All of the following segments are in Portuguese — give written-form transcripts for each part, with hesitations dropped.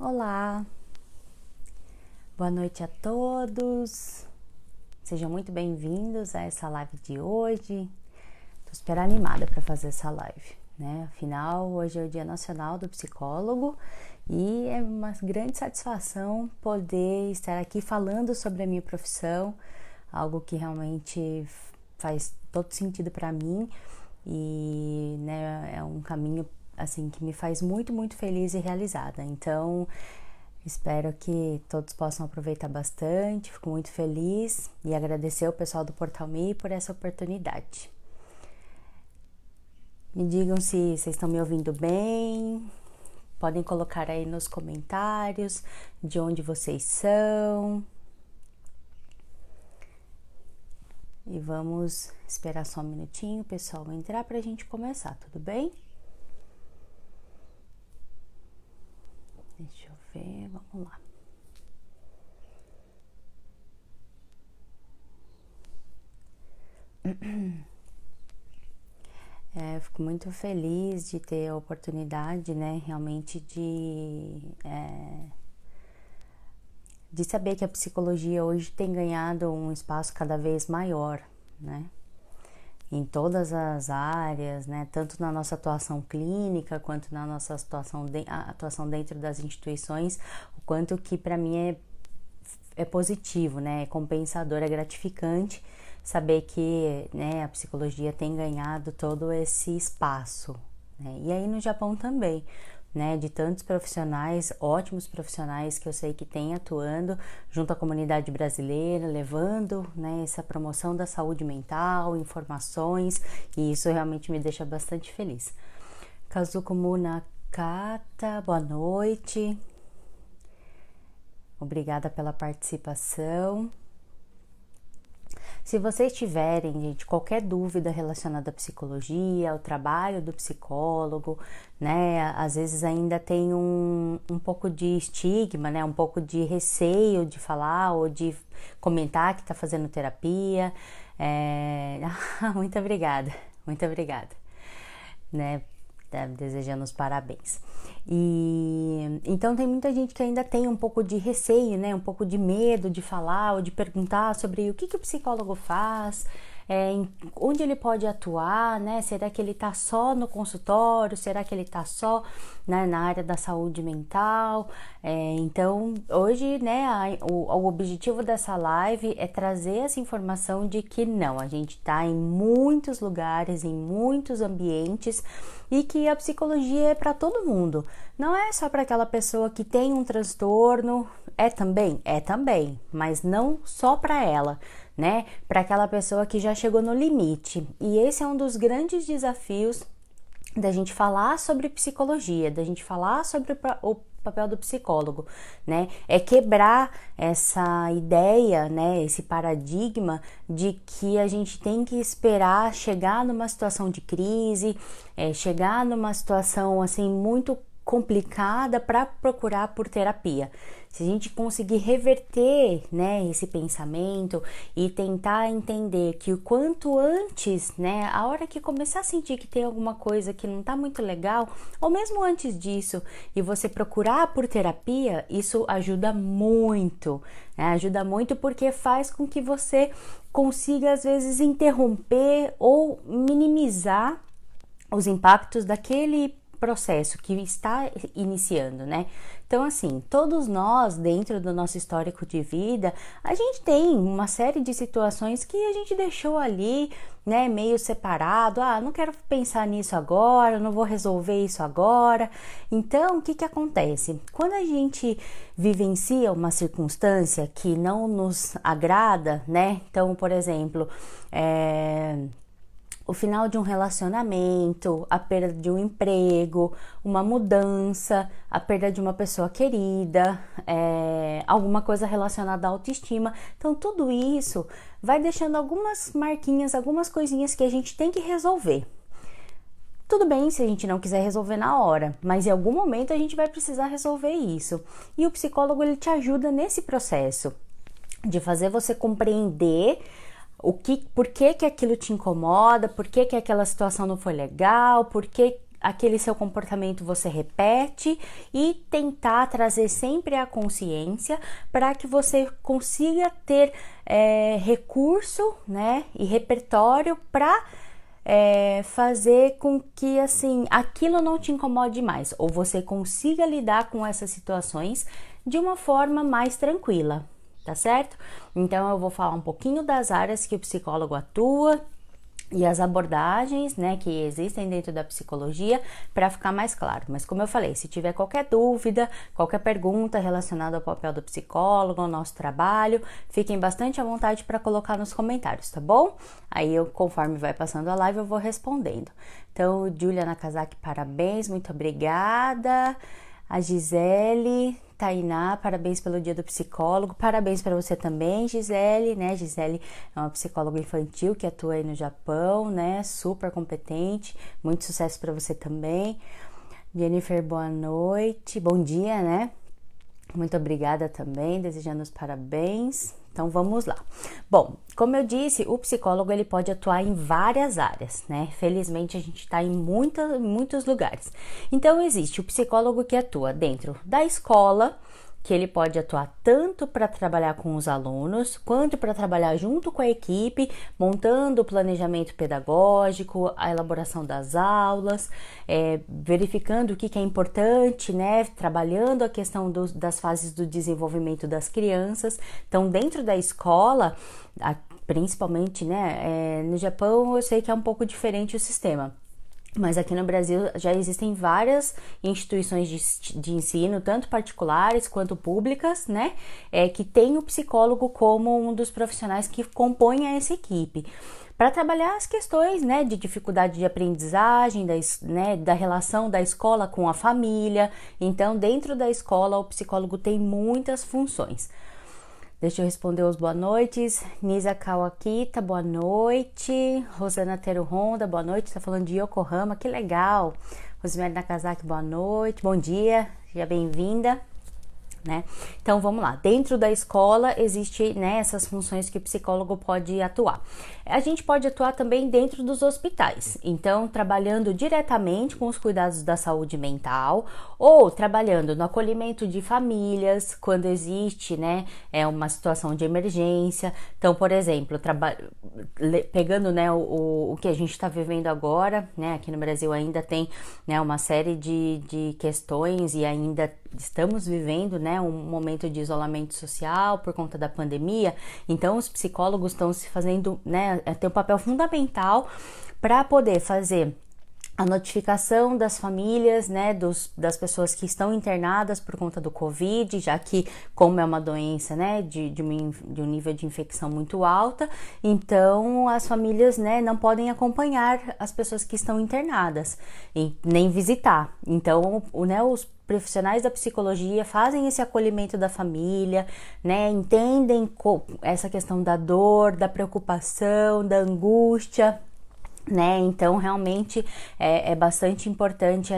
Olá, boa noite a todos, sejam muito bem-vindos a essa live de hoje. Estou super animada para fazer essa live, né? Afinal, hoje é o Dia Nacional do Psicólogo e é uma grande satisfação poder estar aqui falando sobre a minha profissão, algo que realmente faz todo sentido para mim e, né, é um caminho assim que me faz muito, muito feliz e realizada. Então, espero que todos possam aproveitar bastante, fico muito feliz e agradecer ao pessoal do Portal Me por essa oportunidade. Me digam se vocês estão me ouvindo bem, podem colocar aí nos comentários de onde vocês são. E vamos esperar só um minutinho o pessoal entrar para a gente começar, tudo bem? Deixa eu ver, vamos lá. Fico muito feliz de ter a oportunidade, né, realmente de saber que a psicologia hoje tem ganhado um espaço cada vez maior, né, em todas as áreas, né, tanto na nossa atuação clínica quanto na nossa atuação dentro das instituições, o quanto que para mim é positivo, né, é compensador, é gratificante saber que, né, a psicologia tem ganhado todo esse espaço, né, e aí no Japão também, né, de tantos profissionais, ótimos profissionais que eu sei que têm atuando junto à comunidade brasileira, levando, né, essa promoção da saúde mental, informações, e isso realmente me deixa bastante feliz. Kazuko Munakata, boa noite. Obrigada pela participação. Se vocês tiverem, gente, qualquer dúvida relacionada à psicologia, ao trabalho do psicólogo, né, às vezes ainda tem um pouco de estigma, né, um pouco de receio de falar ou de comentar que está fazendo terapia. Muito obrigada, né, desejando os parabéns. E então tem muita gente que ainda tem um pouco de receio, né, um pouco de medo de falar ou de perguntar sobre o que o psicólogo faz, onde ele pode atuar, né? Será que ele está só no consultório? Será que ele está só, né, na área da saúde mental? Então, hoje, né, o objetivo dessa live é trazer essa informação de que não, a gente está em muitos lugares, em muitos ambientes e que a psicologia é para todo mundo. Não é só para aquela pessoa que tem um transtorno, é também, mas não só para ela, né? Para aquela pessoa que já chegou no limite. E esse é um dos grandes desafios da gente falar sobre psicologia, da gente falar sobre o papel do psicólogo, né? É quebrar essa ideia, né? Esse paradigma de que a gente tem que esperar chegar numa situação de crise, chegar numa situação assim muito complicada para procurar por terapia. Se a gente conseguir reverter, né, esse pensamento e tentar entender que o quanto antes, né, a hora que começar a sentir que tem alguma coisa que não tá muito legal, ou mesmo antes disso, e você procurar por terapia, isso ajuda muito, né, ajuda muito porque faz com que você consiga às vezes interromper ou minimizar os impactos daquele processo que está iniciando, né? Então, assim, todos nós, dentro do nosso histórico de vida, a gente tem uma série de situações que a gente deixou ali, né, meio separado. Não quero pensar nisso agora, não vou resolver isso agora. Então, o que acontece? Quando a gente vivencia uma circunstância que não nos agrada, né? Então, por exemplo, o final de um relacionamento, a perda de um emprego, uma mudança, a perda de uma pessoa querida, alguma coisa relacionada à autoestima. Então, tudo isso vai deixando algumas marquinhas, algumas coisinhas que a gente tem que resolver. Tudo bem se a gente não quiser resolver na hora, mas em algum momento a gente vai precisar resolver isso. E o psicólogo, ele te ajuda nesse processo de fazer você compreender por que aquilo te incomoda, por que aquela situação não foi legal, por que aquele seu comportamento você repete e tentar trazer sempre a consciência para que você consiga ter recurso, né, e repertório para fazer com que assim aquilo não te incomode mais, ou você consiga lidar com essas situações de uma forma mais tranquila, tá certo? Então eu vou falar um pouquinho das áreas que o psicólogo atua e as abordagens, né, que existem dentro da psicologia, para ficar mais claro. Mas como eu falei, se tiver qualquer dúvida, qualquer pergunta relacionada ao papel do psicólogo, ao nosso trabalho, fiquem bastante à vontade para colocar nos comentários, tá bom? Aí eu, conforme vai passando a live, eu vou respondendo. Então, Julia Nakazaki, parabéns, muito obrigada. A Gisele, Tainá, parabéns pelo dia do psicólogo, parabéns para você também, Gisele, né? Gisele é uma psicóloga infantil que atua aí no Japão, né? Super competente, muito sucesso para você também. Jennifer, boa noite, bom dia, né? Muito obrigada também, desejando os parabéns. Então vamos lá. Bom, como eu disse, o psicólogo ele pode atuar em várias áreas, né? Felizmente a gente está em muitos lugares. Então existe o psicólogo que atua dentro da escola, que ele pode atuar tanto para trabalhar com os alunos, quanto para trabalhar junto com a equipe, montando o planejamento pedagógico, a elaboração das aulas, verificando o que é importante, né? Trabalhando a questão das fases do desenvolvimento das crianças. Então, dentro da escola, principalmente, né? No Japão, eu sei que é um pouco diferente o sistema. Mas aqui no Brasil já existem várias instituições de ensino, tanto particulares quanto públicas, né? Que tem o psicólogo como um dos profissionais que compõem essa equipe. Para trabalhar as questões, né, de dificuldade de aprendizagem, da relação da escola com a família. Então, dentro da escola, o psicólogo tem muitas funções. Deixa eu responder os boa noites. Nisa Kawakita, boa noite. Rosana Teru Honda, boa noite. Tá falando de Yokohama, que legal. Rosemary Nakazaki, boa noite. Bom dia, seja bem-vinda. Né? Então vamos lá, dentro da escola existe, né, essas funções que o psicólogo pode atuar. A gente pode atuar também dentro dos hospitais, então trabalhando diretamente com os cuidados da saúde mental ou trabalhando no acolhimento de famílias quando existe, né, uma situação de emergência. Então, por exemplo, pegando, né, o que a gente está vivendo agora, né, aqui no Brasil ainda tem, né, uma série de questões e ainda estamos vivendo, né, um momento de isolamento social por conta da pandemia. Então os psicólogos estão se fazendo, né, tem um papel fundamental para poder fazer a notificação das famílias, né, das pessoas que estão internadas por conta do Covid, já que como é uma doença, né, de um nível de infecção muito alta, então as famílias, né, não podem acompanhar as pessoas que estão internadas e nem visitar. Então, né, os profissionais da psicologia fazem esse acolhimento da família, né, entendem essa questão da dor, da preocupação, da angústia, né? Então realmente é bastante importante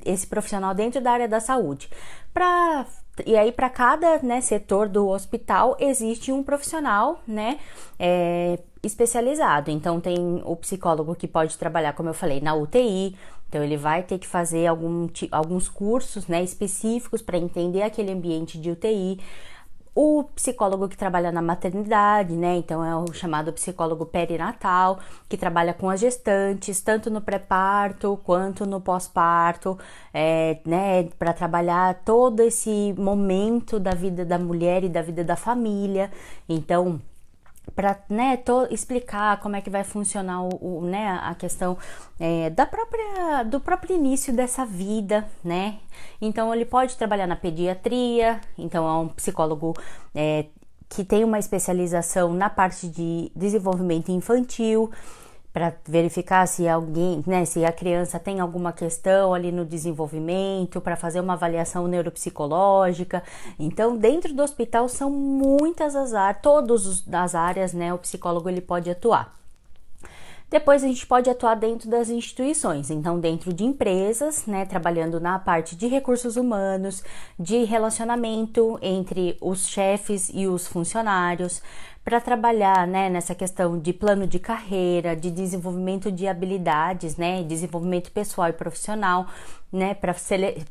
esse profissional dentro da área da saúde. E aí para cada, né, setor do hospital existe um profissional, né, especializado. Então tem o psicólogo que pode trabalhar, como eu falei, na UTI. Então ele vai ter que fazer alguns cursos, né, específicos para entender aquele ambiente de UTI. O psicólogo que trabalha na maternidade, né? Então é o chamado psicólogo perinatal, que trabalha com as gestantes, tanto no pré-parto quanto no pós-parto, né? Para trabalhar todo esse momento da vida da mulher e da vida da família. Então, para, né, explicar como é que vai funcionar né, a questão do próprio início dessa vida, né? Então ele pode trabalhar na pediatria, então é um psicólogo que tem uma especialização na parte de desenvolvimento infantil, para verificar se alguém, né, se a criança tem alguma questão ali no desenvolvimento, para fazer uma avaliação neuropsicológica. Então, dentro do hospital são muitas todas as áreas, né, o psicólogo ele pode atuar. Depois a gente pode atuar dentro das instituições, então dentro de empresas, né, trabalhando na parte de recursos humanos, de relacionamento entre os chefes e os funcionários, para trabalhar, né, nessa questão de plano de carreira, de desenvolvimento de habilidades, né, desenvolvimento pessoal e profissional, né, para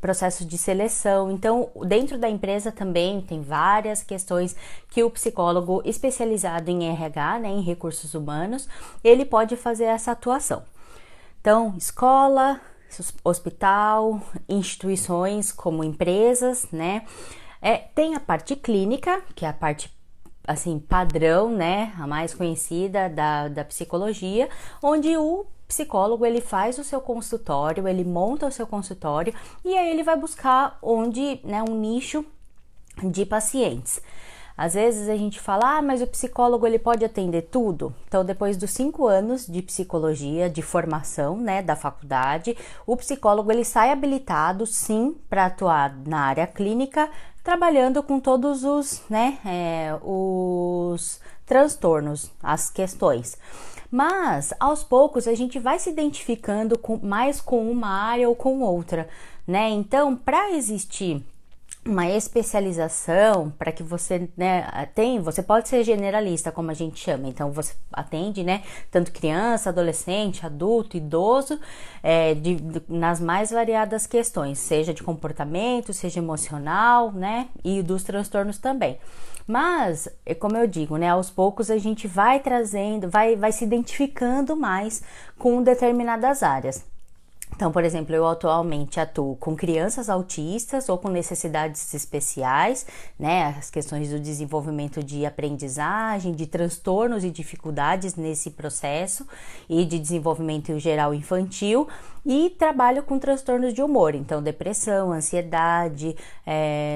processos de seleção. Então, dentro da empresa também tem várias questões que o psicólogo especializado em RH, né, em recursos humanos, ele pode fazer essa atuação. Então, escola, hospital, instituições como empresas, né, tem a parte clínica, que é a parte assim padrão, né, a mais conhecida da psicologia, onde o psicólogo ele faz o seu consultório, ele monta o seu consultório e aí ele vai buscar onde, né, um nicho de pacientes. Às vezes a gente fala, mas o psicólogo ele pode atender tudo. Então, depois dos 5 anos de psicologia, de formação, né, da faculdade, o psicólogo ele sai habilitado, sim, para atuar na área clínica, trabalhando com todos os, né, os transtornos, as questões. Mas, aos poucos, a gente vai se identificando mais com uma área ou com outra, né? Então, para existir uma especialização, para que você, né, você pode ser generalista, como a gente chama, então você atende, né, tanto criança, adolescente, adulto, idoso, nas mais variadas questões, seja de comportamento, seja emocional, né, e dos transtornos também. Mas, como eu digo, né, aos poucos a gente vai trazendo, vai se identificando mais com determinadas áreas. Então, por exemplo, eu atualmente atuo com crianças autistas ou com necessidades especiais, né? As questões do desenvolvimento de aprendizagem, de transtornos e dificuldades nesse processo e de desenvolvimento geral infantil, e trabalho com transtornos de humor, então depressão, ansiedade,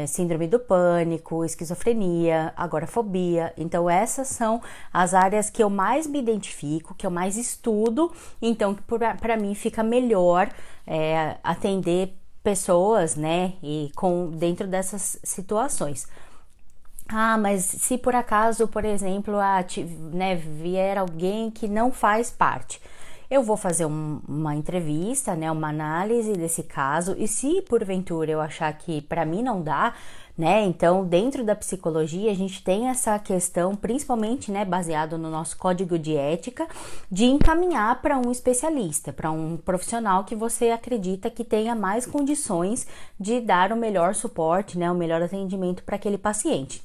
síndrome do pânico, esquizofrenia, agorafobia. Então essas são as áreas que eu mais me identifico, que eu mais estudo, então para mim fica melhor atender pessoas, né, e dentro dessas situações. Mas se por acaso, por exemplo, né, vier alguém que não faz parte, eu vou fazer uma entrevista, né, uma análise desse caso, e se porventura eu achar que para mim não dá, né, então dentro da psicologia a gente tem essa questão, principalmente, né, baseado no nosso código de ética, de encaminhar para um especialista, para um profissional que você acredita que tenha mais condições de dar o melhor suporte, né, o melhor atendimento para aquele paciente.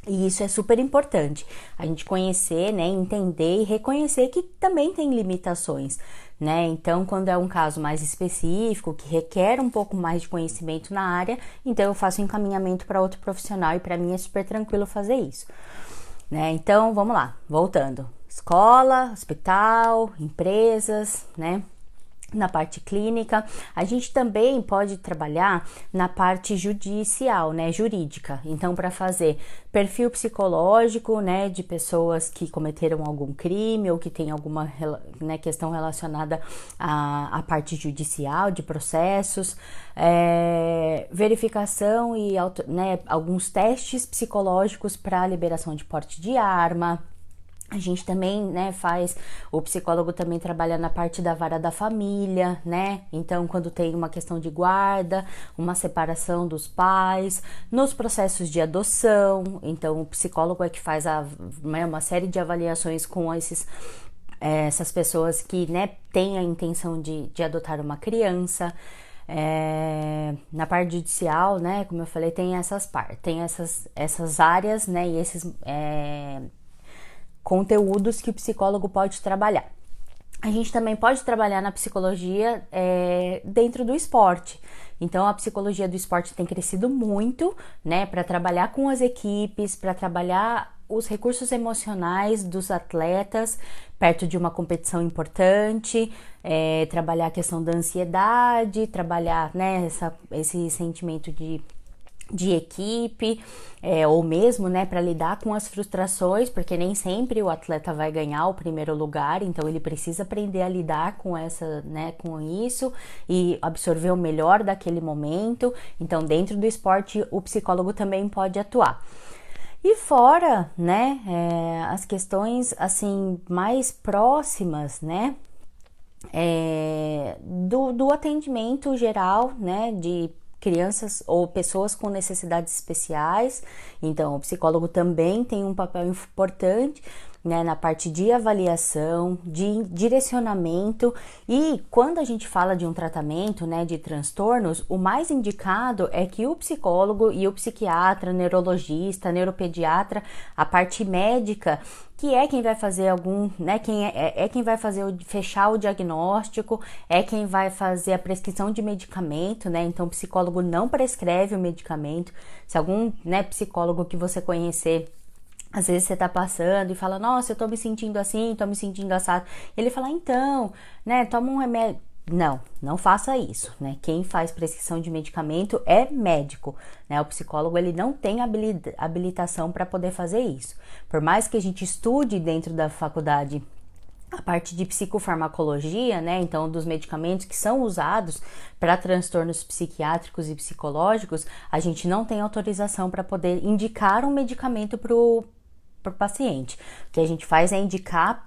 E isso é super importante, a gente conhecer, né, entender e reconhecer que também tem limitações, né? Então, quando é um caso mais específico, que requer um pouco mais de conhecimento na área, então eu faço encaminhamento para outro profissional, e para mim é super tranquilo fazer isso, né? Então, vamos lá, voltando. Escola, hospital, empresas, né? Na parte clínica, a gente também pode trabalhar na parte judicial, né, jurídica. Então, para fazer perfil psicológico, né, de pessoas que cometeram algum crime ou que tem alguma, né, questão relacionada à parte judicial, de processos, verificação e, né, alguns testes psicológicos para liberação de porte de arma. A gente também, né, o psicólogo também trabalha na parte da vara da família, né? Então, quando tem uma questão de guarda, uma separação dos pais, nos processos de adoção, então o psicólogo é que faz uma série de avaliações com essas pessoas que, né, têm a intenção de adotar uma criança. Na parte judicial, né, como eu falei, tem essas áreas, né, e esses conteúdos que o psicólogo pode trabalhar. A gente também pode trabalhar na psicologia dentro do esporte. Então, a psicologia do esporte tem crescido muito, né, para trabalhar com as equipes, para trabalhar os recursos emocionais dos atletas perto de uma competição importante, trabalhar a questão da ansiedade, trabalhar, né, esse sentimento de equipe, ou mesmo, né, para lidar com as frustrações, porque nem sempre o atleta vai ganhar o primeiro lugar, então ele precisa aprender a lidar com com isso e absorver o melhor daquele momento. Então, dentro do esporte, o psicólogo também pode atuar. E fora, né, as questões, assim, mais próximas, né, do atendimento geral, né, de crianças ou pessoas com necessidades especiais. Então, o psicólogo também tem um papel importante, né, na parte de avaliação, de direcionamento. E quando a gente fala de um tratamento, né, de transtornos, o mais indicado é que o psicólogo e o psiquiatra, neurologista, neuropediatra, a parte médica, que é quem vai fazer quem vai fazer fechar o diagnóstico, é quem vai fazer a prescrição de medicamento, né? Então, o psicólogo não prescreve o medicamento. Se algum, né, psicólogo que você conhecer, às vezes você tá passando e fala, nossa, eu tô me sentindo assim, tô me sentindo assado. Ele fala, então, né, toma um remédio. Não faça isso, né? Quem faz prescrição de medicamento é médico, né? O psicólogo, ele não tem habilitação para poder fazer isso. Por mais que a gente estude dentro da faculdade a parte de psicofarmacologia, né? Então, dos medicamentos que são usados para transtornos psiquiátricos e psicológicos, a gente não tem autorização para poder indicar um medicamento pro paciente. O que a gente faz é indicar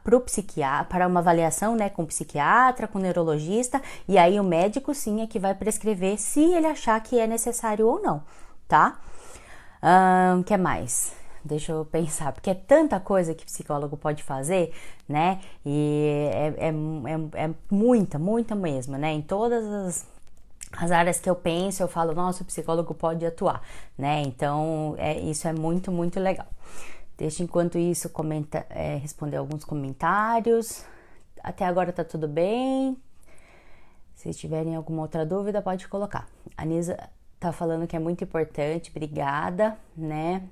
pro psiquiatra, para uma avaliação, né, com psiquiatra, com neurologista, e aí o médico sim é que vai prescrever se ele achar que é necessário ou não, tá? Que mais? Deixa eu pensar, porque é tanta coisa que psicólogo pode fazer, né? E é muita mesmo, né? Em todas as áreas que eu penso, eu falo, nossa, o psicólogo pode atuar, né? Então, isso é muito legal. Deixa, enquanto isso, responder alguns comentários. Até agora tá tudo bem. Se tiverem alguma outra dúvida, pode colocar. A Nisa tá falando que é muito importante, obrigada, né?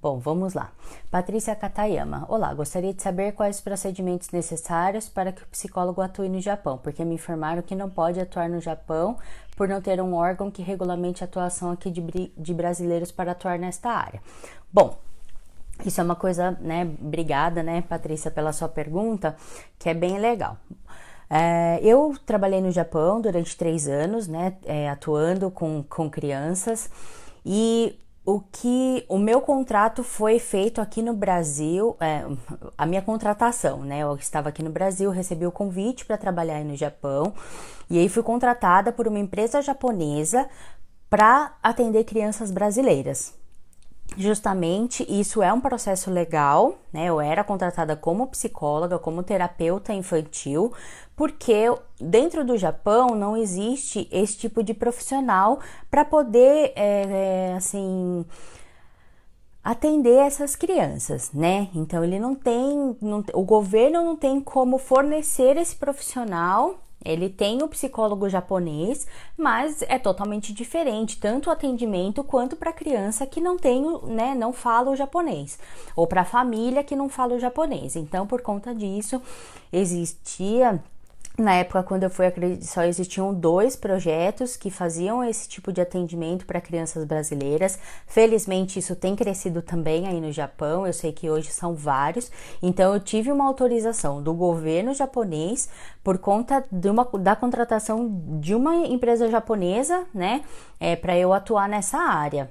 Bom, vamos lá. Patrícia Katayama. Olá, gostaria de saber quais os procedimentos necessários para que o psicólogo atue no Japão, porque me informaram que não pode atuar no Japão por não ter um órgão que regulamente a atuação aqui de brasileiros para atuar nesta área. Bom, isso é uma coisa, né, obrigada, né, Patrícia, pela sua pergunta, que é bem legal. Eu trabalhei no Japão durante 3 anos, né, atuando com crianças, e o meu contrato foi feito aqui no Brasil, a minha contratação, né, eu estava aqui no Brasil, recebi o convite para trabalhar aí no Japão, e aí fui contratada por uma empresa japonesa para atender crianças brasileiras. Justamente, isso é um processo legal, né? Eu era contratada como psicóloga, como terapeuta infantil, porque dentro do Japão não existe esse tipo de profissional para poder, atender essas crianças, né? Então, ele o governo não tem como fornecer esse profissional. Ele tem o psicólogo japonês, mas é totalmente diferente, tanto o atendimento quanto para a criança que não fala o japonês, ou para a família que não fala o japonês. Então, por conta disso, na época, quando eu fui, só existiam 2 projetos que faziam esse tipo de atendimento para crianças brasileiras. Felizmente, isso tem crescido também aí no Japão. Eu sei que hoje são vários. Então, eu tive uma autorização do governo japonês por conta da contratação de uma empresa japonesa, né, para eu atuar nessa área.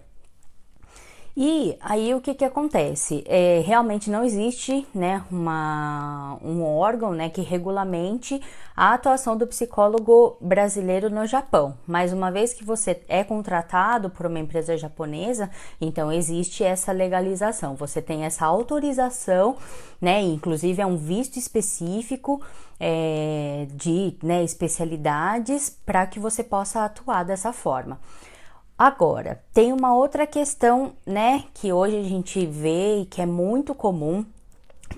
E aí o que acontece? Realmente não existe, né, um órgão, né, que regulamente a atuação do psicólogo brasileiro no Japão. Mas uma vez que você é contratado por uma empresa japonesa, então existe essa legalização. Você tem essa autorização, né, inclusive é um visto específico de, né, especialidades para que você possa atuar dessa forma. Agora, tem uma outra questão, né, que hoje a gente vê e que é muito comum,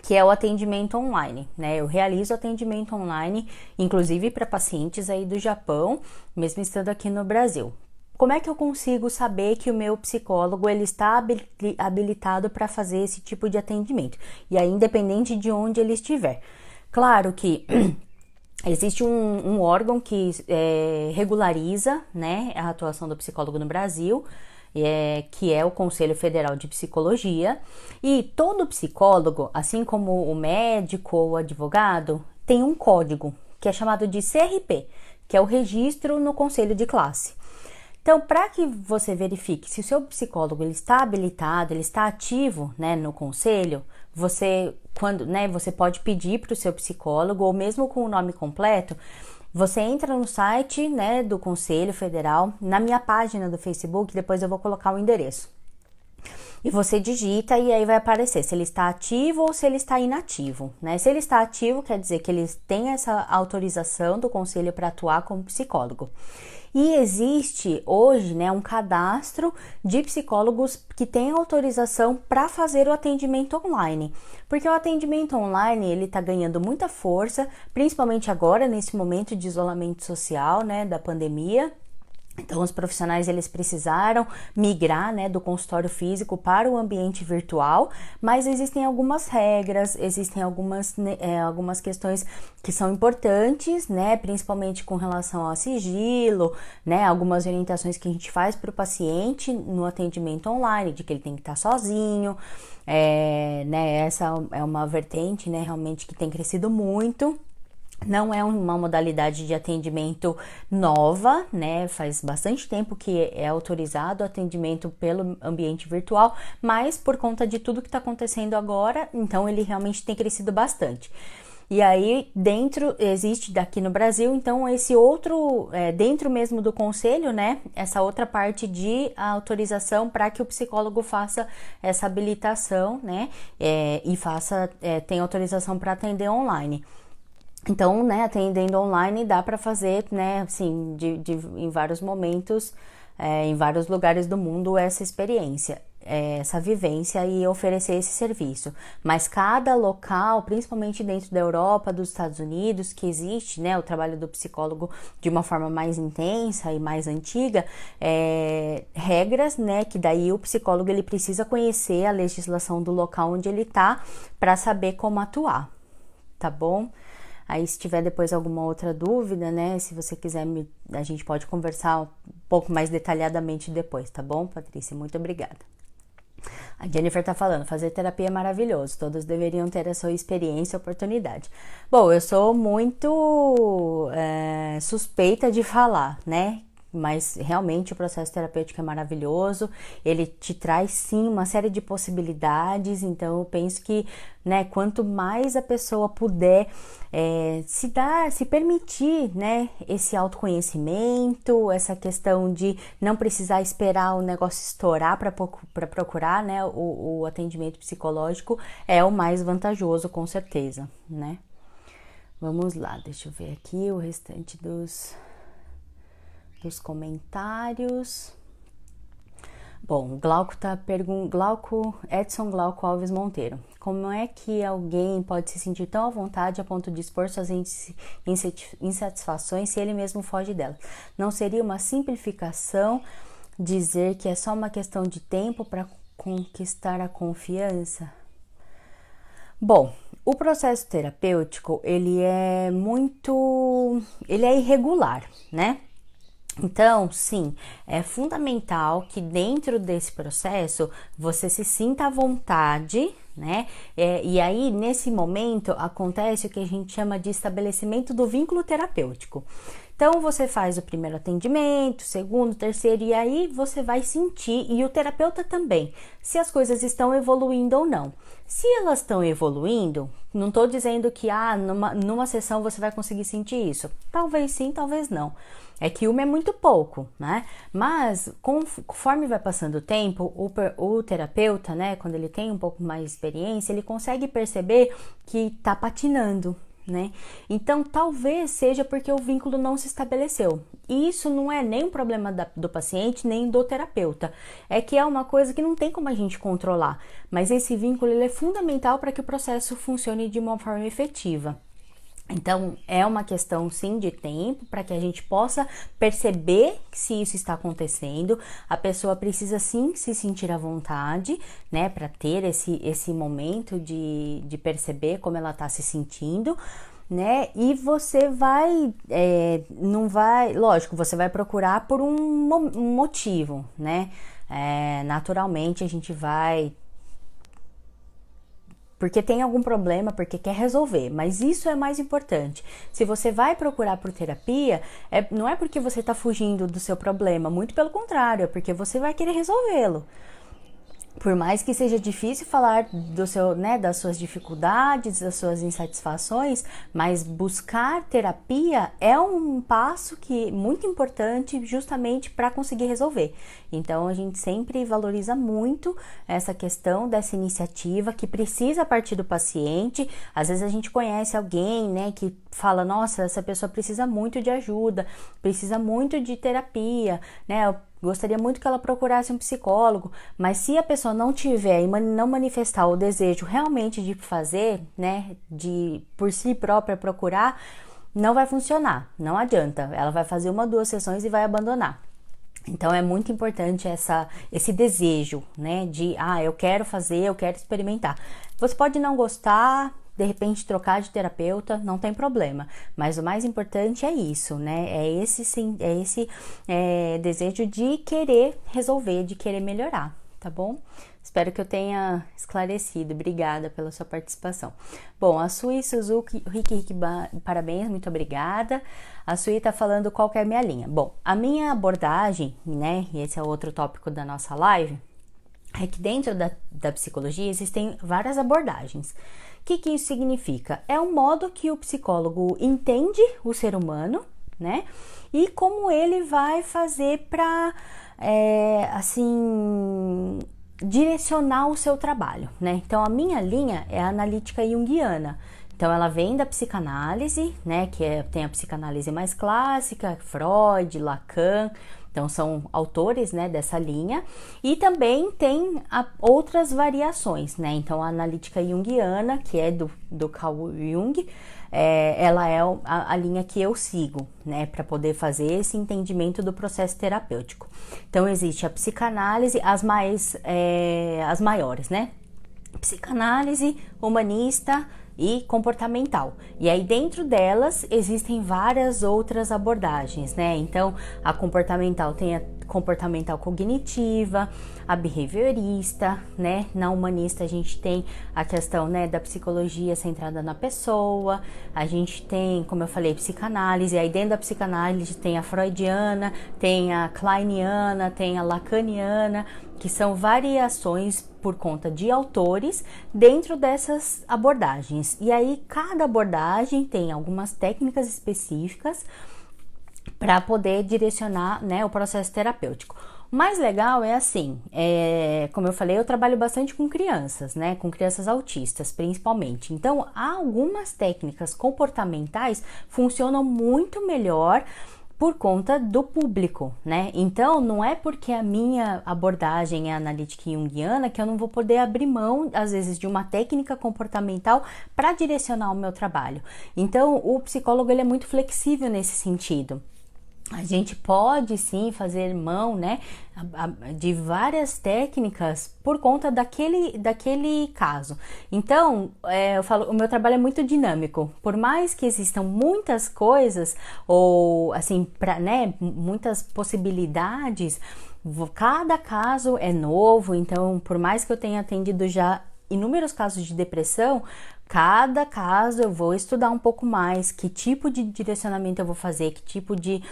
que é o atendimento online, né? Eu realizo atendimento online, inclusive para pacientes aí do Japão, mesmo estando aqui no Brasil. Como é que eu consigo saber que o meu psicólogo ele está habilitado para fazer esse tipo de atendimento? E aí, independente de onde ele estiver. Claro que existe um órgão que regulariza, né, a atuação do psicólogo no Brasil, que é o Conselho Federal de Psicologia, e todo psicólogo, assim como o médico ou o advogado, tem um código que é chamado de CRP, que é o registro no conselho de classe. Então, para que você verifique se o seu psicólogo ele está habilitado, ele está ativo, né, no conselho, você pode pedir para o seu psicólogo, ou mesmo com o nome completo, Você entra no site, né, do Conselho Federal, na minha página do Facebook, depois eu vou colocar o endereço. E você digita e aí vai aparecer se ele está ativo ou se ele está inativo, né? Se ele está ativo, quer dizer que eles têm essa autorização do conselho para atuar como psicólogo. E existe hoje, né, um cadastro de psicólogos que tem autorização para fazer o atendimento online. Porque o atendimento online, ele está ganhando muita força, principalmente agora, nesse momento de isolamento social, né, da pandemia. Então, os profissionais, eles precisaram migrar, né, do consultório físico para o ambiente virtual, mas existem algumas regras, existem algumas questões que são importantes, né, principalmente com relação ao sigilo, né, algumas orientações que a gente faz para o paciente no atendimento online, de que ele tem que estar sozinho, né, essa é uma vertente, né, realmente que tem crescido muito. Não é uma modalidade de atendimento nova, né? Faz bastante tempo que é autorizado o atendimento pelo ambiente virtual, mas por conta de tudo que está acontecendo agora, então ele realmente tem crescido bastante. E aí, existe daqui no Brasil, então, esse outro, dentro mesmo do conselho, né? Essa outra parte de autorização para que o psicólogo faça essa habilitação, né? E tem autorização para atender online. Então, né, atendendo online dá para fazer, né, assim, em vários momentos, em vários lugares do mundo essa experiência, essa vivência e oferecer esse serviço. Mas cada local, principalmente dentro da Europa, dos Estados Unidos, que existe, né, o trabalho do psicólogo de uma forma mais intensa e mais antiga, regras, né, que daí o psicólogo ele precisa conhecer a legislação do local onde ele está para saber como atuar, tá bom? Aí, se tiver depois alguma outra dúvida, né, se você quiser, a gente pode conversar um pouco mais detalhadamente depois, tá bom, Patrícia? Muito obrigada. A Jennifer tá falando, fazer terapia é maravilhoso, todos deveriam ter a sua experiência e oportunidade. Bom, eu sou muito suspeita de falar, né? Mas realmente o processo terapêutico é maravilhoso, ele te traz sim uma série de possibilidades, então eu penso que, né, quanto mais a pessoa puder se permitir, né, esse autoconhecimento, essa questão de não precisar esperar o negócio estourar para procurar, né, o atendimento psicológico é o mais vantajoso, com certeza, né? Vamos lá, deixa eu ver aqui o restante dos comentários. Bom, Edson Glauco Alves Monteiro. Como é que alguém pode se sentir tão à vontade a ponto de expor suas insatisfações se ele mesmo foge delas? Não seria uma simplificação dizer que é só uma questão de tempo para conquistar a confiança? Bom, o processo terapêutico, ele é irregular, né? Então, sim, é fundamental que dentro desse processo você se sinta à vontade, né? E aí, nesse momento, acontece o que a gente chama de estabelecimento do vínculo terapêutico. Então, você faz o primeiro atendimento, segundo, terceiro, e aí você vai sentir, e o terapeuta também, se as coisas estão evoluindo ou não. Se elas estão evoluindo, não estou dizendo que numa sessão você vai conseguir sentir isso. Talvez sim, talvez não. É que uma é muito pouco, né? Mas conforme vai passando o tempo, o terapeuta, né, quando ele tem um pouco mais de experiência, ele consegue perceber que tá patinando, né? Então, talvez seja porque o vínculo não se estabeleceu. E isso não é nem um problema do paciente, nem do terapeuta. É que é uma coisa que não tem como a gente controlar. Mas esse vínculo ele é fundamental para que o processo funcione de uma forma efetiva. Então, é uma questão, sim, de tempo para que a gente possa perceber se isso está acontecendo. A pessoa precisa, sim, se sentir à vontade, né, para ter esse momento de perceber como ela está se sentindo, né, e você lógico, você vai procurar por um motivo, né, naturalmente a gente vai... porque tem algum problema, porque quer resolver, mas isso é mais importante. Se você vai procurar por terapia, não é porque você está fugindo do seu problema, muito pelo contrário, é porque você vai querer resolvê-lo. Por mais que seja difícil falar do seu, né, das suas dificuldades, das suas insatisfações, mas buscar terapia é um passo que muito importante justamente para conseguir resolver. Então a gente sempre valoriza muito essa questão dessa iniciativa que precisa partir do paciente. Às vezes a gente conhece alguém, né, que fala, nossa, essa pessoa precisa muito de ajuda, precisa muito de terapia, né? Gostaria muito que ela procurasse um psicólogo, mas se a pessoa não tiver e não manifestar o desejo realmente de fazer, né, de por si própria procurar, não vai funcionar, não adianta. Ela vai fazer 1 ou 2 sessões e vai abandonar. Então é muito importante esse desejo, né, de, eu quero fazer, eu quero experimentar. Você pode não gostar, de repente trocar de terapeuta, não tem problema, mas o mais importante é isso, né, é esse desejo de querer resolver, de querer melhorar, tá bom? Espero que eu tenha esclarecido. Obrigada pela sua participação. Bom, a Sui Suzuki, Rick, parabéns, muito obrigada. A Sui tá falando qual que é a minha linha. Bom, a minha abordagem, né, e esse é outro tópico da nossa live, é que dentro da psicologia existem várias abordagens. O que isso significa? É um modo que o psicólogo entende o ser humano, né, e como ele vai fazer para, direcionar o seu trabalho, né? Então a minha linha é a analítica junguiana. Então ela vem da psicanálise, né? Tem a psicanálise mais clássica, Freud, Lacan. Então são autores, né, dessa linha. E também tem outras variações, né? Então a analítica junguiana, que é do Carl Jung, ela é a linha que eu sigo, né, para poder fazer esse entendimento do processo terapêutico. Então existe a psicanálise, as maiores, né? Psicanálise, humanista e comportamental. E aí dentro delas existem várias outras abordagens, né? Então a comportamental tem a comportamental cognitiva, a behaviorista, né? Na humanista a gente tem a questão, né, da psicologia centrada na pessoa. A gente tem, como eu falei, psicanálise. Aí dentro da psicanálise tem a freudiana, tem a kleiniana, tem a lacaniana, que são variações por conta de autores dentro dessas abordagens. E aí cada abordagem tem algumas técnicas específicas para poder direcionar, né, o processo terapêutico. O mais legal é assim, como eu falei, eu trabalho bastante com crianças, né, com crianças autistas principalmente. Então, algumas técnicas comportamentais funcionam muito melhor por conta do público, né? Então, não é porque a minha abordagem é analítica junguiana que eu não vou poder abrir mão, às vezes, de uma técnica comportamental para direcionar o meu trabalho. Então, o psicólogo ele é muito flexível nesse sentido. A gente pode sim fazer mão, né, de várias técnicas por conta daquele caso. Então, eu falo, o meu trabalho é muito dinâmico. Por mais que existam muitas coisas ou assim, né, muitas possibilidades, cada caso é novo. Então, por mais que eu tenha atendido já inúmeros casos de depressão, cada caso eu vou estudar um pouco mais, que tipo de direcionamento eu vou fazer, que tipo de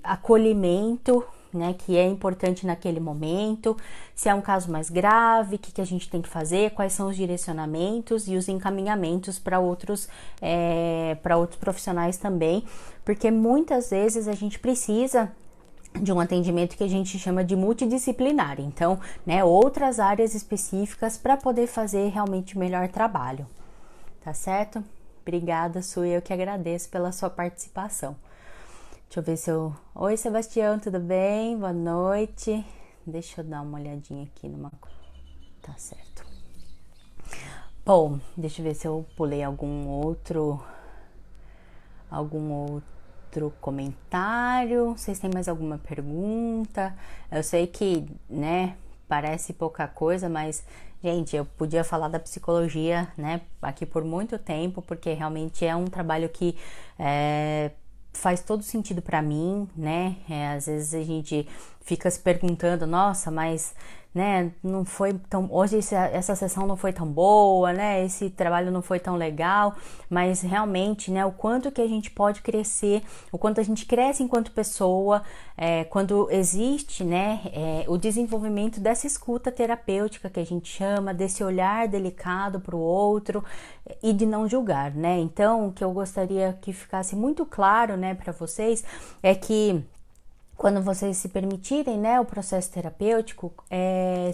acolhimento, né, que é importante naquele momento, se é um caso mais grave, o que a gente tem que fazer, quais são os direcionamentos e os encaminhamentos para outros profissionais também, porque muitas vezes a gente precisa de um atendimento que a gente chama de multidisciplinar, então, né, outras áreas específicas para poder fazer realmente o melhor trabalho, tá certo? Obrigada, Sui, eu que agradeço pela sua participação. Deixa eu ver se eu... Oi, Sebastião, tudo bem? Boa noite. Deixa eu dar uma olhadinha aqui numa coisa. Tá certo. Bom, deixa eu ver se eu pulei algum outro comentário. Vocês têm mais alguma pergunta? Eu sei que, né, parece pouca coisa, mas, gente, eu podia falar da psicologia, né, aqui por muito tempo, porque realmente é um trabalho que faz todo sentido para mim, né? Às vezes a gente fica se perguntando, nossa, mas, né, não foi tão, hoje essa sessão não foi tão boa, né, esse trabalho não foi tão legal, mas realmente, né, o quanto que a gente pode crescer, o quanto a gente cresce enquanto pessoa, quando existe, né, o desenvolvimento dessa escuta terapêutica que a gente chama, desse olhar delicado para o outro e de não julgar, né. Então, o que eu gostaria que ficasse muito claro, né, para vocês é que quando vocês se permitirem, né, o processo terapêutico,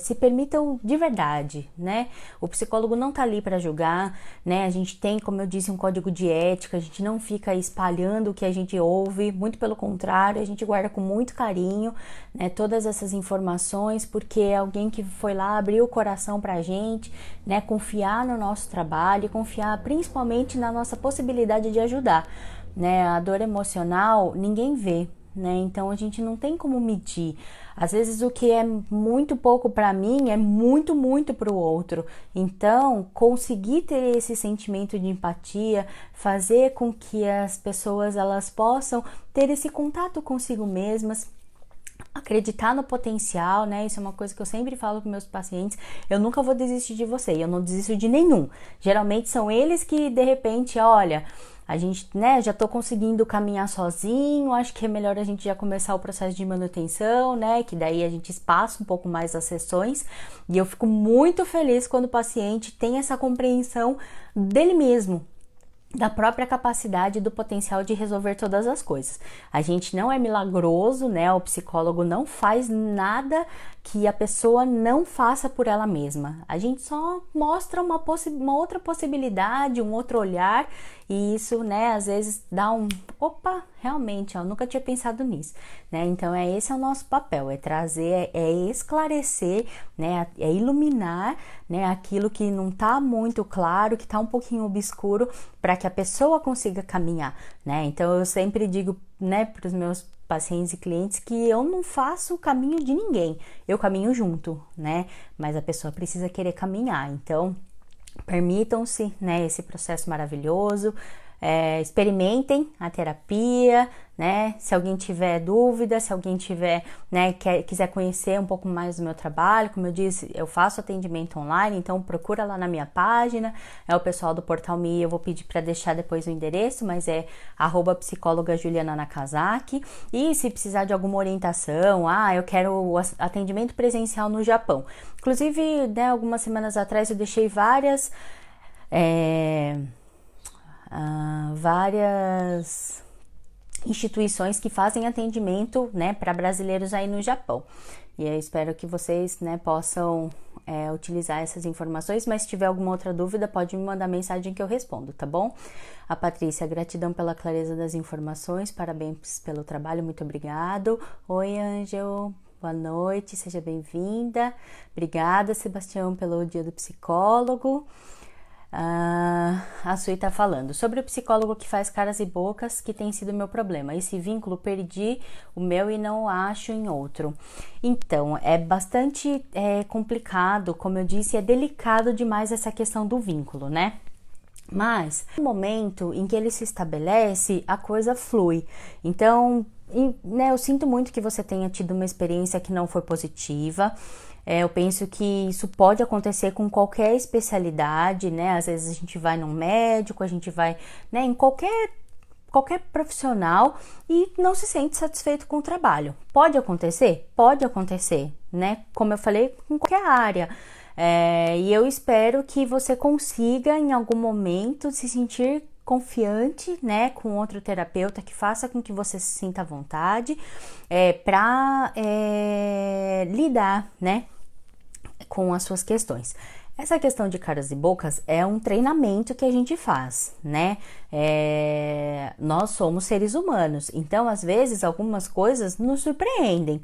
se permitam de verdade, né? O psicólogo não tá ali para julgar, né? A gente tem, como eu disse, um código de ética, a gente não fica espalhando o que a gente ouve, muito pelo contrário, a gente guarda com muito carinho, né, todas essas informações, porque é alguém que foi lá abrir o coração pra gente, né, confiar no nosso trabalho, confiar principalmente na nossa possibilidade de ajudar, né? A dor emocional ninguém vê, né? Então a gente não tem como medir. Às vezes o que é muito pouco para mim é muito, muito para o outro. Então, conseguir ter esse sentimento de empatia, fazer com que as pessoas elas possam ter esse contato consigo mesmas, acreditar no potencial, né? Isso é uma coisa que eu sempre falo com meus pacientes. Eu nunca vou desistir de você, eu não desisto de nenhum. Geralmente são eles que de repente, olha, a gente, né, já tô conseguindo caminhar sozinho, acho que é melhor a gente já começar o processo de manutenção, né, que daí a gente espaça um pouco mais as sessões, e eu fico muito feliz quando o paciente tem essa compreensão dele mesmo, da própria capacidade do potencial de resolver todas as coisas. A gente não é milagroso, né? O psicólogo não faz nada que a pessoa não faça por ela mesma. A gente só mostra uma outra possibilidade, um outro olhar, e isso, né, às vezes dá opa, realmente, eu nunca tinha pensado nisso, né? Então, esse é o nosso papel, é trazer, é esclarecer, né, é iluminar, né, aquilo que não tá muito claro, que tá um pouquinho obscuro, para que a pessoa consiga caminhar, né? Então, eu sempre digo, né, para os meus pacientes e clientes que eu não faço o caminho de ninguém, eu caminho junto, né? Mas a pessoa precisa querer caminhar, então permitam-se, né, esse processo maravilhoso, experimentem a terapia, né? Se alguém tiver dúvida, se alguém tiver, né, quiser conhecer um pouco mais do meu trabalho, como eu disse, eu faço atendimento online, então procura lá na minha página, o pessoal do Portal Me, eu vou pedir para deixar depois o endereço, mas é @psicóloga Juliana Nakazaki, e se precisar de alguma orientação, eu quero atendimento presencial no Japão. Inclusive, né, algumas semanas atrás eu deixei várias instituições que fazem atendimento, né, para brasileiros aí no Japão. E eu espero que vocês, né, possam utilizar essas informações, mas se tiver alguma outra dúvida, pode me mandar mensagem que eu respondo, tá bom? A Patrícia, gratidão pela clareza das informações, parabéns pelo trabalho, muito obrigado. Oi, Ângel, boa noite, seja bem-vinda. Obrigada, Sebastião, pelo dia do psicólogo. A Sui tá falando sobre o psicólogo que faz caras e bocas, que tem sido meu problema. Esse vínculo, perdi o meu e não acho em outro. Então, é bastante complicado, como eu disse, é delicado demais essa questão do vínculo, né? Mas no momento em que ele se estabelece, a coisa flui. Então, né, eu sinto muito que você tenha tido uma experiência que não foi positiva. Eu penso que isso pode acontecer com qualquer especialidade, né? Às vezes a gente vai num médico, a gente vai, né, em qualquer profissional e não se sente satisfeito com o trabalho. Pode acontecer? Pode acontecer, né? Como eu falei, em qualquer área. E eu espero que você consiga, em algum momento, se sentir confiante, né, com outro terapeuta que faça com que você se sinta à vontade para lidar, né, com as suas questões. Essa questão de caras e bocas é um treinamento que a gente faz, né? Nós somos seres humanos, então às vezes algumas coisas nos surpreendem.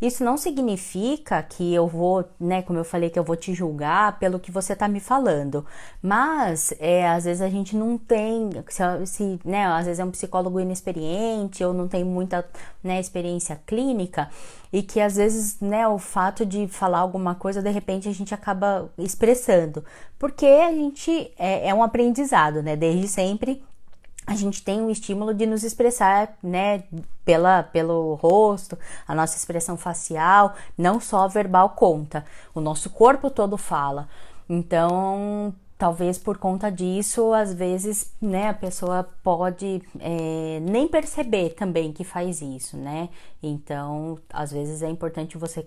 Isso não significa que eu vou, né, como eu falei, que eu vou te julgar pelo que você tá me falando, mas às vezes a gente não tem, né, às vezes é um psicólogo inexperiente ou não tem muita, né, experiência clínica, e que às vezes, né, o fato de falar alguma coisa, de repente a gente acaba expressando, porque a gente é um aprendizado, né, desde sempre. a gente tem um estímulo de nos expressar, né, pelo rosto, a nossa expressão facial, não só verbal conta, o nosso corpo todo fala. Então, talvez por conta disso, às vezes, né, a pessoa pode nem perceber também que faz isso, né? Então, às vezes é importante você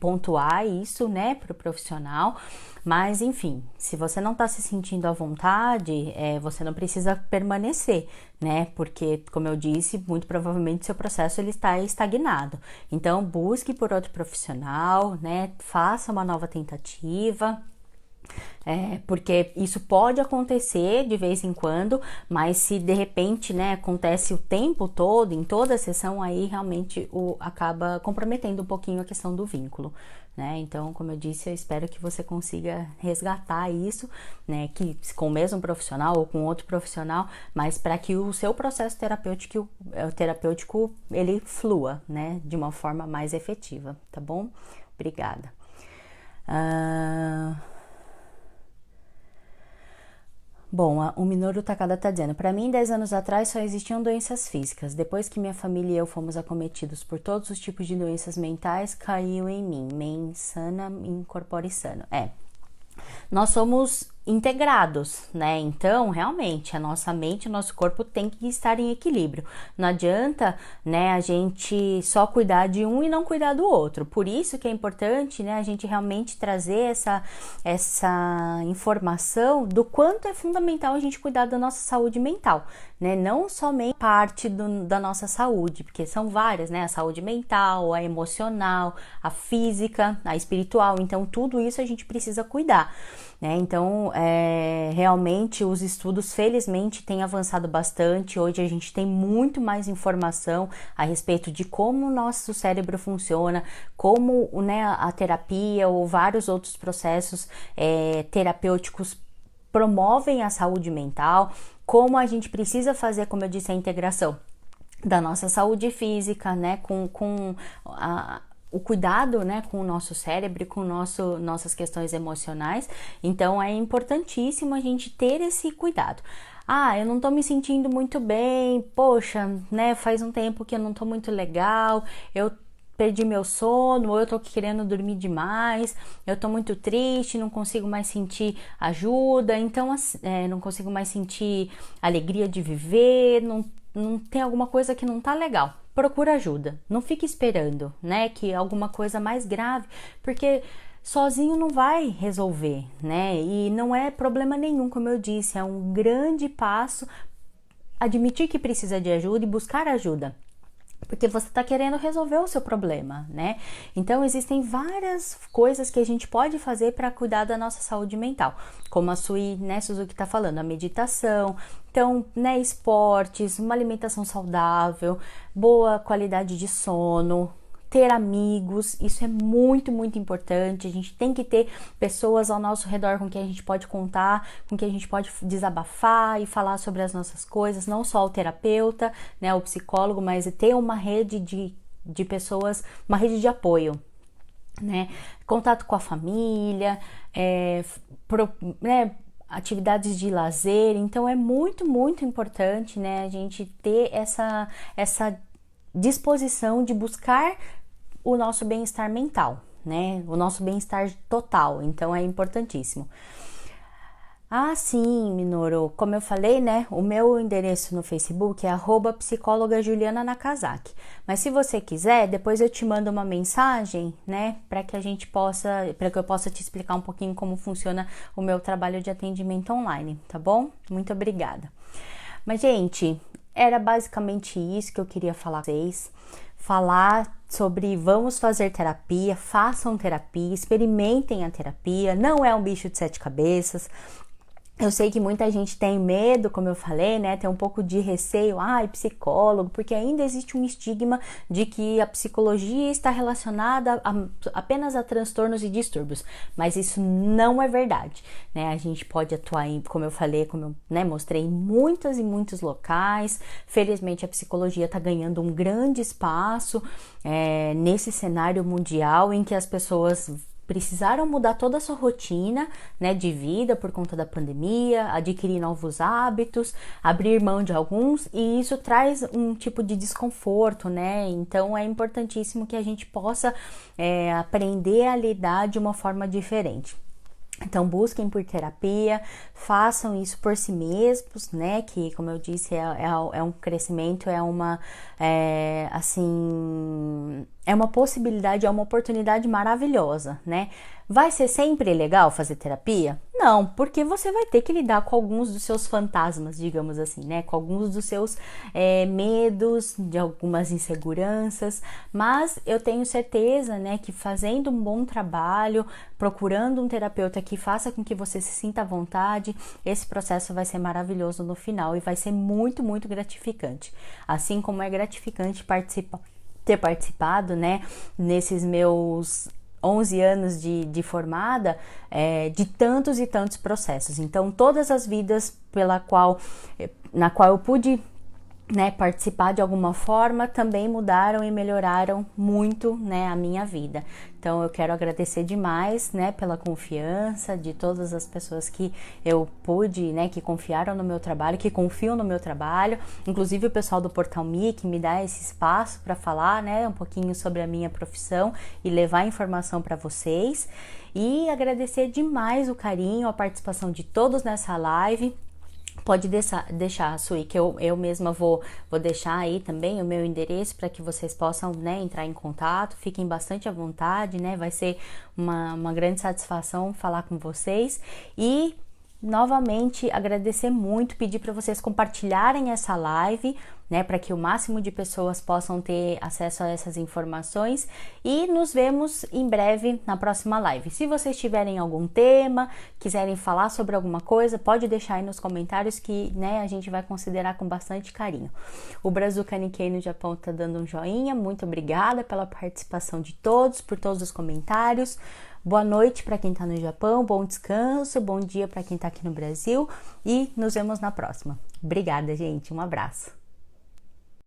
pontuar isso, né, para o profissional, mas enfim, se você não está se sentindo à vontade, você não precisa permanecer, né, porque, como eu disse, muito provavelmente seu processo ele está estagnado, então busque por outro profissional, né, faça uma nova tentativa. Porque isso pode acontecer de vez em quando, mas se de repente, né, acontece o tempo todo, em toda a sessão, aí realmente acaba comprometendo um pouquinho a questão do vínculo, né? Então, como eu disse, eu espero que você consiga resgatar isso, né, que com o mesmo profissional ou com outro profissional, mas para que o seu processo terapêutico ele flua, né, de uma forma mais efetiva, tá bom? Obrigada. Bom, o Minoru Takada tá dizendo, para mim 10 anos atrás só existiam doenças físicas, depois que minha família e eu fomos acometidos por todos os tipos de doenças mentais, caiu em mim, mens sana, incorpore sano. Nós somos integrados, né? Então, realmente, a nossa mente e o nosso corpo tem que estar em equilíbrio. Não adianta, né, a gente só cuidar de um e não cuidar do outro. Por isso que é importante, né, a gente realmente trazer essa informação do quanto é fundamental a gente cuidar da nossa saúde mental, né? Não somente parte da nossa saúde, porque são várias, né? A saúde mental, a emocional, a física, a espiritual. Então, tudo isso a gente precisa cuidar, né? Então, realmente os estudos felizmente têm avançado bastante. Hoje a gente tem muito mais informação a respeito de como o nosso cérebro funciona, como, né, a terapia ou vários outros processos terapêuticos promovem a saúde mental, como a gente precisa fazer, como eu disse, a integração da nossa saúde física, né, com o cuidado, né, com o nosso cérebro e com nossas questões emocionais. Então é importantíssimo a gente ter esse cuidado. Eu não tô me sentindo muito bem, poxa, né, faz um tempo que eu não tô muito legal, eu perdi meu sono, ou eu tô querendo dormir demais, eu tô muito triste, não consigo mais sentir ajuda, então não consigo mais sentir alegria de viver, não tem alguma coisa que não tá legal. Procura ajuda, não fique esperando, né, que alguma coisa mais grave, porque sozinho não vai resolver, né, e não é problema nenhum, como eu disse, é um grande passo admitir que precisa de ajuda e buscar ajuda, porque você está querendo resolver o seu problema, né? Então existem várias coisas que a gente pode fazer para cuidar da nossa saúde mental, como a Sui, né, Suzuki está falando, a meditação, então, né, esportes, uma alimentação saudável, boa qualidade de sono, ter amigos, isso é muito, muito importante. A gente tem que ter pessoas ao nosso redor com quem a gente pode contar, com quem a gente pode desabafar e falar sobre as nossas coisas, não só o terapeuta, né, o psicólogo, mas ter uma rede de pessoas, uma rede de apoio, né, contato com a família, né, atividades de lazer. Então é muito, muito importante, né, a gente ter essa disposição de buscar o nosso bem-estar mental, né? O nosso bem-estar total. Então é importantíssimo. Sim, Minoru, como eu falei, né, o meu endereço no Facebook é @psicóloga Juliana Nakazaki. Mas se você quiser, depois eu te mando uma mensagem, né, para que eu possa te explicar um pouquinho como funciona o meu trabalho de atendimento online, tá bom? Muito obrigada. Mas, gente, era basicamente isso que eu queria falar com vocês. Falar sobre vamos fazer terapia, façam terapia, experimentem a terapia, não é um bicho de 7 cabeças. Eu sei que muita gente tem medo, como eu falei, né, tem um pouco de receio, psicólogo, porque ainda existe um estigma de que a psicologia está relacionada apenas a transtornos e distúrbios, mas isso não é verdade, né, a gente pode atuar como eu falei, como eu, né, mostrei, em muitos e muitos locais. Felizmente a psicologia está ganhando um grande espaço nesse cenário mundial em que as pessoas precisaram mudar toda a sua rotina, né, de vida por conta da pandemia, adquirir novos hábitos, abrir mão de alguns, e isso traz um tipo de desconforto, né? Então é importantíssimo que a gente possa aprender a lidar de uma forma diferente. Então busquem por terapia, façam isso por si mesmos, né? Que, como eu disse, é um crescimento, é uma possibilidade, é uma oportunidade maravilhosa, né? Vai ser sempre legal fazer terapia? Não, porque você vai ter que lidar com alguns dos seus fantasmas, digamos assim, né? Com alguns dos seus medos, de algumas inseguranças, mas eu tenho certeza, né, que fazendo um bom trabalho, procurando um terapeuta que faça com que você se sinta à vontade, esse processo vai ser maravilhoso no final e vai ser muito, muito gratificante. Assim como é gratificante ter participado, né, nesses meus 11 anos de formada, de tantos e tantos processos. Então, todas as vidas na qual eu pude, né, participar de alguma forma, também mudaram e melhoraram muito, né, a minha vida. Então eu quero agradecer demais, né, pela confiança de todas as pessoas que eu pude, né, que confiaram no meu trabalho, que confiam no meu trabalho, inclusive o pessoal do Portal Me, que me dá esse espaço para falar, né, um pouquinho sobre a minha profissão e levar informação para vocês. E agradecer demais o carinho, a participação de todos nessa live. Pode deixar, Sui, que eu mesma vou deixar aí também o meu endereço para que vocês possam, né, entrar em contato. Fiquem bastante à vontade, né? Vai ser uma grande satisfação falar com vocês. E novamente agradecer muito, pedir para vocês compartilharem essa live, né, para que o máximo de pessoas possam ter acesso a essas informações, e nos vemos em breve na próxima live. Se vocês tiverem algum tema, quiserem falar sobre alguma coisa, pode deixar aí nos comentários que, né, a gente vai considerar com bastante carinho. O Brazuca Nikkei no Japão tá dando um joinha, muito obrigada pela participação de todos, por todos os comentários. Boa noite para quem está no Japão, bom descanso, bom dia para quem está aqui no Brasil, e nos vemos na próxima. Obrigada, gente, um abraço.